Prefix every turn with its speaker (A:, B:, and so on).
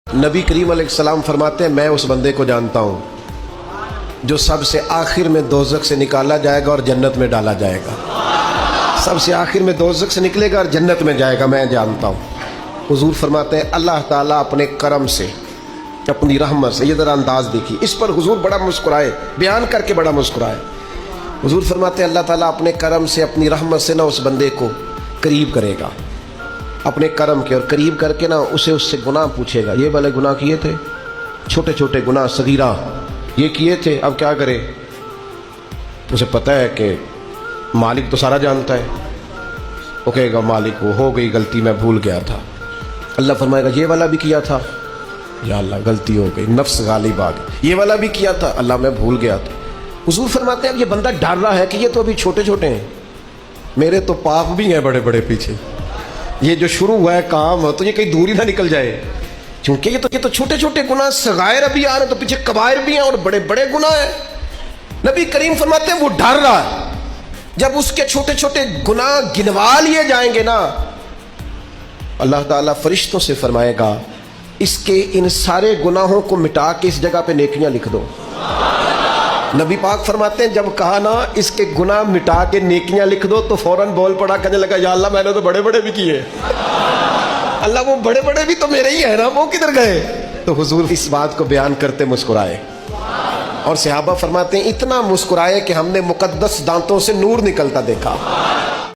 A: नबी करीम अलैहिस्सलाम फरमाते हैं, मैं उस बंदे को जानता हूँ जो सबसे आखिर में दोज़ख से निकाला जाएगा और जन्नत में डाला जाएगा। सबसे आखिर में दोज़ख से निकलेगा और जन्नत में जाएगा, मैं जानता हूँ। हुजूर फरमाते हैं अल्लाह ताला अपने करम से, अपनी रहमत से, ये ज़रा अंदाज देखिए। इस पर हुजूर बड़ा मुस्कुराए, बयान करके बड़ा मुस्कुराए। हुजूर फरमाते हैं अल्लाह ताला अपने करम से, अपनी रहमत से ना उस बंदे को करीब करेगा, अपने करम के, और करीब करके ना उससे गुनाह पूछेगा। ये वाले गुनाह किए थे, छोटे छोटे गुनाह सगीरा ये किए थे, अब क्या करे? उसे पता है कि मालिक तो सारा जानता है। वो कहेगा मालिक वो हो गई गलती, मैं भूल गया था। अल्लाह फरमाएगा ये वाला भी किया था, या अल्लाह गलती हो गई, नफ्स गालिब आ गई। ये वाला भी किया था, अल्लाह मैं भूल गया था। हुजूर फरमाते हैं अब ये बंदा डर रहा है कि ये तो अभी छोटे छोटे हैं, मेरे तो पाप भी हैं बड़े बड़े पीछे, ये जो शुरू हुआ है काम तो ये कहीं दूर ही ना निकल जाए, क्योंकि ये तो छोटे छोटे गुनाह सगायर अभी आ रहे हैं, तो पीछे कबायर भी हैं और बड़े बड़े गुनाह हैं। नबी करीम फरमाते हैं वो डर रहा है, जब उसके छोटे छोटे गुनाह गिनवा लिए जाएंगे ना, अल्लाह ताला फरिश्तों से फरमाएगा इसके इन सारे गुनाहों को मिटा के इस जगह पे नेकियां लिख दो। नबी पाक फरमाते हैं जब कहा ना इसके गुनाह मिटा के नेकियां लिख दो, तो फौरन बोल पड़ा, कहने लगा या अल्लाह मैंने तो बड़े बड़े भी किए। अल्लाह वो बड़े बड़े भी तो मेरे ही है ना, वो किधर गए? तो हुजूर इस बात को बयान करते मुस्कुराए, और सहाबा फरमाते हैं इतना मुस्कुराए कि हमने मुकद्दस दांतों से नूर निकलता देखा।